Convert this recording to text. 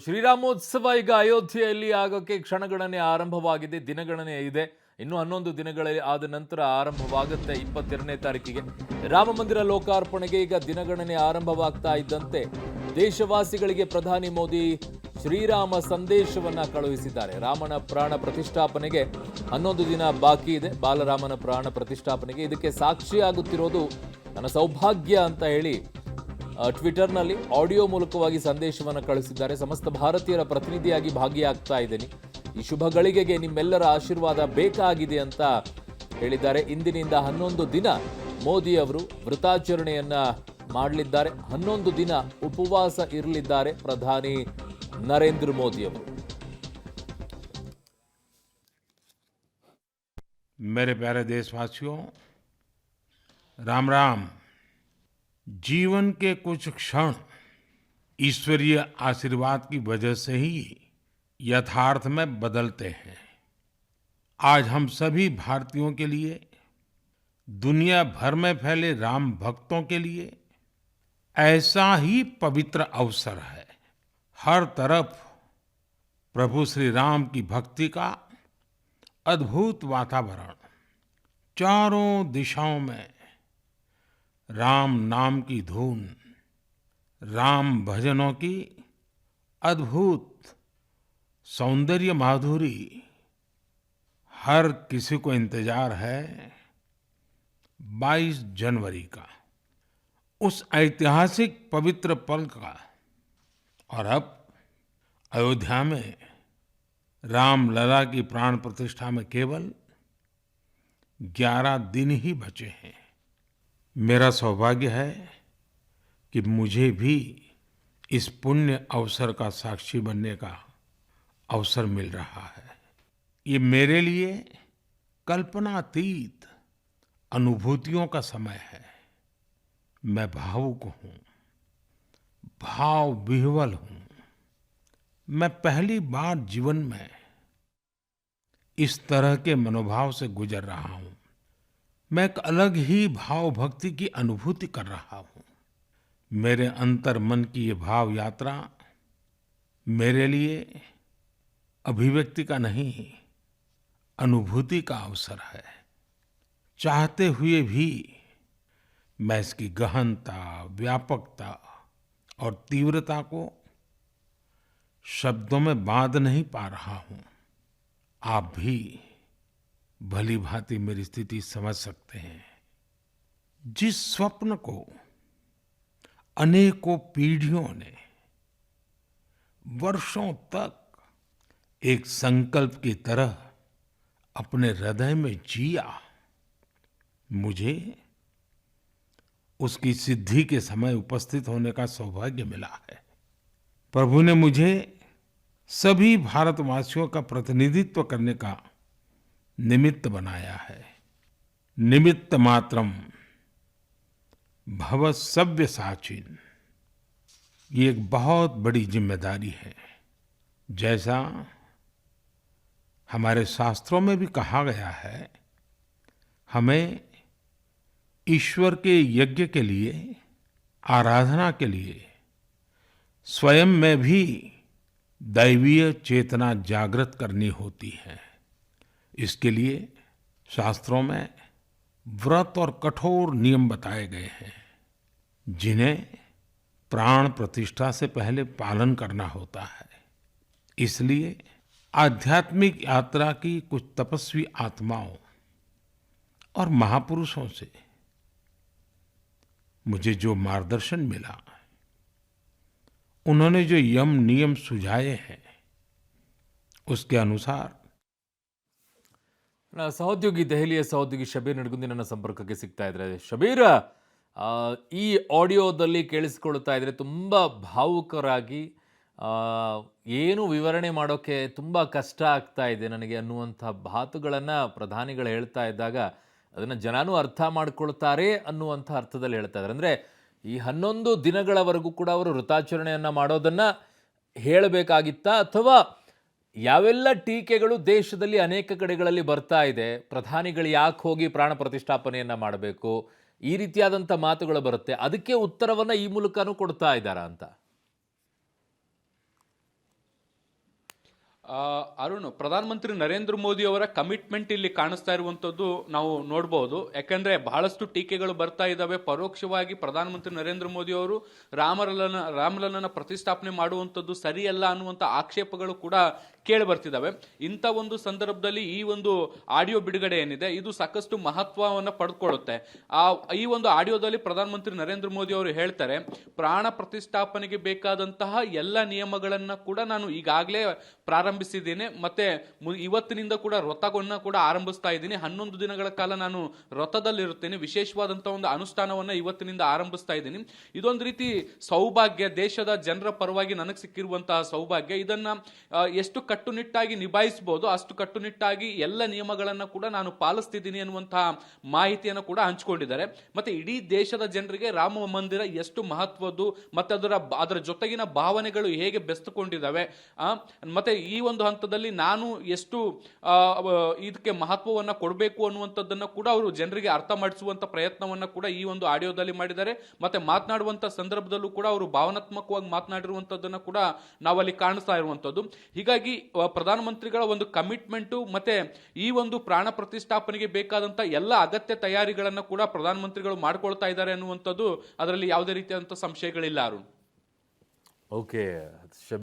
ಶ್ರೀರಾಮೋತ್ಸವ ಈಗ ಅಯೋಧ್ಯೆಯಲ್ಲಿ ಆಗೋಕ್ಕೆ ಕ್ಷಣಗಣನೆ ಆರಂಭವಾಗಿದೆ, ದಿನಗಣನೆ ಇದೆ. ಇನ್ನು 11 ದಿನಗಳಲ್ಲಿ ಆದ ನಂತರ ಆರಂಭವಾಗುತ್ತೆ 22ನೇ ತಾರೀಕಿಗೆ. ರಾಮ ಮಂದಿರ ಲೋಕಾರ್ಪಣೆಗೆ ಈಗ ದಿನಗಣನೆ ಆರಂಭವಾಗ್ತಾ ಇದ್ದಂತೆ ದೇಶವಾಸಿಗಳಿಗೆ ಪ್ರಧಾನಿ ಮೋದಿ ಶ್ರೀರಾಮ ಸಂದೇಶವನ್ನ ಕಳುಹಿಸಿದ್ದಾರೆ. ರಾಮನ ಪ್ರಾಣ ಪ್ರತಿಷ್ಠಾಪನೆಗೆ 11 ದಿನ ಬಾಕಿ ಇದೆ. ಬಾಲರಾಮನ ಪ್ರಾಣ ಪ್ರತಿಷ್ಠಾಪನೆಗೆ ಇದಕ್ಕೆ ಸಾಕ್ಷಿಯಾಗುತ್ತಿರೋದು ನನ್ನ ಸೌಭಾಗ್ಯ ಅಂತ ಹೇಳಿ ಟ್ವಿಟರ್ನಲ್ಲಿ ಆಡಿಯೋ ಮೂಲಕವಾಗಿ ಸಂದೇಶವನ್ನು ಕಳಿಸಿದ್ದಾರೆ. ಸಮಸ್ತ ಭಾರತೀಯರ ಪ್ರತಿನಿಧಿಯಾಗಿ ಭಾಗಿಯಾಗ್ತಾ ಇದ್ದೇನೆ. ಈ ಶುಭ ಗಳಿಗೆಗೆ ನಿಮ್ಮೆಲ್ಲರ ಆಶೀರ್ವಾದ ಬೇಕಾಗಿದೆ ಅಂತ ಹೇಳಿದ್ದಾರೆ. ಇಂದಿನಿಂದ 11 ದಿನ ಮೋದಿ ಅವರು ವ್ರತಾಚರಣೆಯನ್ನ ಮಾಡಲಿದ್ದಾರೆ. 11 ದಿನ ಉಪವಾಸ ಇರಲಿದ್ದಾರೆ ಪ್ರಧಾನಿ ನರೇಂದ್ರ ಮೋದಿ ಅವರು. मेरे प्यारे देशवासियों, राम राम। जीवन के कुछ क्षण ईश्वरीय आशीर्वाद की वजह से ही यथार्थ में बदलते हैं। आज हम सभी भारतीयों के लिए, दुनिया भर में फैले राम भक्तों के लिए ऐसा ही पवित्र अवसर है। हर तरफ प्रभु श्री राम की भक्ति का अद्भुत वातावरण, चारों दिशाओं में राम नाम की धुन, राम भजनों की अद्भुत सौंदर्य माधुरी। हर किसी को इंतजार है 22 जनवरी का, उस ऐतिहासिक पवित्र पल का। और अब अयोध्या में राम लला की प्राण प्रतिष्ठा में केवल 11 दिन ही बचे हैं। मेरा सौभाग्य है कि मुझे भी इस पुण्य अवसर का साक्षी बनने का अवसर मिल रहा है। ये मेरे लिए कल्पनातीत अनुभूतियों का समय है। मैं भावुक हूँ, भाव विह्वल हूँ। मैं पहली बार जीवन में इस तरह के मनोभाव से गुजर रहा हूँ। मैं एक अलग ही भाव भक्ति की अनुभूति कर रहा हूँ। मेरे अंतर मन की ये भाव यात्रा मेरे लिए अभिव्यक्ति का नहीं, अनुभूति का अवसर है। चाहते हुए भी मैं इसकी गहनता, व्यापकता और तीव्रता को शब्दों में बांध नहीं पा रहा हूं। आप भी भली भांति मेरी स्थिति समझ सकते हैं। जिस स्वप्न को अनेकों पीढ़ियों ने वर्षों तक एक संकल्प की तरह अपने हृदय में जिया, मुझे उसकी सिद्धि के समय उपस्थित होने का सौभाग्य मिला है। प्रभु ने मुझे सभी भारतवासियों का प्रतिनिधित्व करने का निमित्त बनाया है। निमित्त मात्रम भव सव्यसाचिन। ये एक बहुत बड़ी जिम्मेदारी है। जैसा हमारे शास्त्रों में भी कहा गया है, हमें ईश्वर के यज्ञ के लिए, आराधना के लिए स्वयं में भी दैवीय चेतना जागृत करनी होती है। इसके लिए शास्त्रों में व्रत और कठोर नियम बताए गए हैं, जिन्हें प्राण प्रतिष्ठा से पहले पालन करना होता है। इसलिए आध्यात्मिक यात्रा की कुछ तपस्वी आत्माओं और महापुरुषों से मुझे जो मार्गदर्शन मिला, उन्होंने जो यम नियम सुझाए हैं, उसके अनुसार ನನ್ನ ಸಹೋದ್ಯೋಗಿ, ದೆಹಲಿಯ ಸಹೋದ್ಯೋಗಿ ಶಬೀರ್ ನಡಗುಂದಿ ನನ್ನ ಸಂಪರ್ಕಕ್ಕೆ ಸಿಗ್ತಾ ಇದ್ದಾರೆ. ಶಬೀರ್, ಈ ಆಡಿಯೋದಲ್ಲಿ ಕೇಳಿಸ್ಕೊಳ್ತಾ ಇದ್ರೆ ತುಂಬ ಭಾವುಕರಾಗಿ, ಏನು ವಿವರಣೆ ಮಾಡೋಕ್ಕೆ ತುಂಬ ಕಷ್ಟ ಆಗ್ತಾ ಇದೆ ನನಗೆ ಅನ್ನುವಂಥ ಮಾತುಗಳನ್ನು ಪ್ರಧಾನಿಗಳು ಹೇಳ್ತಾ ಇದ್ದಾಗ ಅದನ್ನು ಜನನೂ ಅರ್ಥ ಮಾಡ್ಕೊಳ್ತಾರೆ ಅನ್ನುವಂಥ ಅರ್ಥದಲ್ಲಿ ಹೇಳ್ತಾ ಇದ್ದಾರೆ. ಅಂದರೆ ಈ 11 ದಿನಗಳವರೆಗೂ ಕೂಡ ಅವರು ವೃತಾಚರಣೆಯನ್ನು ಮಾಡೋದನ್ನು ಹೇಳಬೇಕಾಗಿತ್ತಾ, ಅಥವಾ ಯಾವೆಲ್ಲ ಟೀಕೆಗಳು ದೇಶದಲ್ಲಿ ಅನೇಕ ಕಡೆಗಳಲ್ಲಿ ಬರ್ತಾ ಇದೆ, ಪ್ರಧಾನಿಗಳು ಯಾಕೆ ಹೋಗಿ ಪ್ರಾಣ ಪ್ರತಿಷ್ಠಾಪನೆಯನ್ನು ಮಾಡಬೇಕು, ಈ ರೀತಿಯಾದಂಥ ಮಾತುಗಳು ಬರುತ್ತೆ, ಅದಕ್ಕೆ ಉತ್ತರವನ್ನು ಈ ಮೂಲಕನೂ ಕೊಡ್ತಾ ಇದ್ದಾರಾ ಅಂತ? ಅರುಣ್, ಪ್ರಧಾನಮಂತ್ರಿ ನರೇಂದ್ರ ಮೋದಿ ಅವರ ಕಮಿಟ್ಮೆಂಟ್ ಇಲ್ಲಿ ಕಾಣಿಸ್ತಾ ಇರುವಂತದ್ದು ನಾವು ನೋಡಬಹುದು. ಯಾಕಂದ್ರೆ ಬಹಳಷ್ಟು ಟೀಕೆಗಳು ಬರ್ತಾ ಇದ್ದಾವೆ. ಪರೋಕ್ಷವಾಗಿ ಪ್ರಧಾನಮಂತ್ರಿ ನರೇಂದ್ರ ಮೋದಿ ಅವರು ರಾಮಲಲ್ಲನ ಪ್ರತಿಷ್ಠಾಪನೆ ಮಾಡುವಂತದ್ದು ಸರಿಯಲ್ಲ ಅನ್ನುವಂತ ಆಕ್ಷೇಪಗಳು ಕೂಡ ಕೇಳಿ ಬರ್ತಿದ್ದಾವೆ. ಇಂಥ ಒಂದು ಸಂದರ್ಭದಲ್ಲಿ ಈ ಒಂದು ಆಡಿಯೋ ಬಿಡುಗಡೆ ಏನಿದೆ ಇದು ಸಾಕಷ್ಟು ಮಹತ್ವವನ್ನು ಪಡೆದುಕೊಳ್ಳುತ್ತೆ. ಈ ಒಂದು ಆಡಿಯೋದಲ್ಲಿ ಪ್ರಧಾನಮಂತ್ರಿ ನರೇಂದ್ರ ಮೋದಿ ಅವರು ಹೇಳ್ತಾರೆ, ಪ್ರಾಣ ಪ್ರತಿಷ್ಠಾಪನೆಗೆ ಬೇಕಾದಂತಹ ಎಲ್ಲ ನಿಯಮಗಳನ್ನ ಕೂಡ ನಾನು ಈಗಾಗಲೇ ಪ್ರಾರಂಭಿಸಿದ್ದೀನಿ, ಮತ್ತೆ ಇವತ್ತಿನಿಂದ ಕೂಡ ವ್ರತವನ್ನ ಕೂಡ ಆರಂಭಿಸ್ತಾ ಇದ್ದೀನಿ. 11 ದಿನಗಳ ಕಾಲ ನಾನು ವ್ರತದಲ್ಲಿರುತ್ತೇನೆ. ವಿಶೇಷವಾದಂತಹ ಒಂದು ಅನುಷ್ಠಾನವನ್ನ ಇವತ್ತಿನಿಂದ ಆರಂಭಿಸ್ತಾ ಇದ್ದೀನಿ. ಇದೊಂದು ರೀತಿ ಸೌಭಾಗ್ಯ, ದೇಶದ ಜನರ ಪರವಾಗಿ ನನಗೆ ಸಿಕ್ಕಿರುವಂತಹ ಸೌಭಾಗ್ಯ. ಇದನ್ನ ಎಷ್ಟು ಕಟ್ಟುನಿಟ್ಟಾಗಿ ನಿಭಾಯಿಸಬಹುದು ಅಷ್ಟು ಕಟ್ಟುನಿಟ್ಟಾಗಿ ಎಲ್ಲ ನಿಯಮಗಳನ್ನ ಕೂಡ ನಾನು ಪಾಲಿಸ್ತಿದ್ದೀನಿ ಅನ್ನುವಂತಹ ಮಾಹಿತಿಯನ್ನು ಕೂಡ ಹಂಚಿಕೊಂಡಿದ್ದಾರೆ. ಮತ್ತೆ ಇಡೀ ದೇಶದ ಜನರಿಗೆ ರಾಮ ಮಂದಿರ ಎಷ್ಟು ಮಹತ್ವದ್ದು ಮತ್ತೆ ಅದರ ಜೊತೆಗಿನ ಭಾವನೆಗಳು ಹೇಗೆ ಬೆಸ್ತುಕೊಂಡಿದ್ದಾವೆ, ಮತ್ತೆ ಈ ಒಂದು ಹಂತದಲ್ಲಿ ನಾನು ಎಷ್ಟು ಇದಕ್ಕೆ ಮಹತ್ವವನ್ನ ಕೊಡಬೇಕು ಅನ್ನುವಂಥದ್ದನ್ನ ಕೂಡ ಅವರು ಜನರಿಗೆ ಅರ್ಥ ಮಾಡಿಸುವಂತ ಪ್ರಯತ್ನವನ್ನ ಕೂಡ ಈ ಒಂದು ಆಡಿಯೋದಲ್ಲಿ ಮಾಡಿದ್ದಾರೆ. ಮತ್ತೆ ಮಾತನಾಡುವಂತ ಸಂದರ್ಭದಲ್ಲೂ ಕೂಡ ಅವರು ಭಾವನಾತ್ಮಕವಾಗಿ ಮಾತನಾಡಿರುವಂತದ್ದನ್ನ ಕೂಡ ನಾವಲ್ಲಿ ಕಾಣಿಸ್ತಾ ಇರುವಂತದ್ದು. ಹೀಗಾಗಿ ಪ್ರಧಾನಮಂತ್ರಿಗಳ ಒಂದು ಕಮಿಟ್ಮೆಂಟ್ ಮತ್ತೆ ಈ ಒಂದು ಪ್ರಾಣ ಪ್ರತಿಷ್ಠಾಪನೆಗೆ ಬೇಕಾದಂತ ಎಲ್ಲ ಅಗತ್ಯ ತಯಾರಿಗಳನ್ನ ಕೂಡ ಪ್ರಧಾನಮಂತ್ರಿಗಳು ಮಾಡ್ಕೊಳ್ತಾ ಇದ್ದಾರೆ ಅನ್ನುವಂಥದ್ದು ಅದರಲ್ಲಿ ಯಾವುದೇ ರೀತಿಯಾದಂತಹ ಸಂಶಯಗಳಿಲ್ಲ ಅರುಣ್. ಓಕೆ.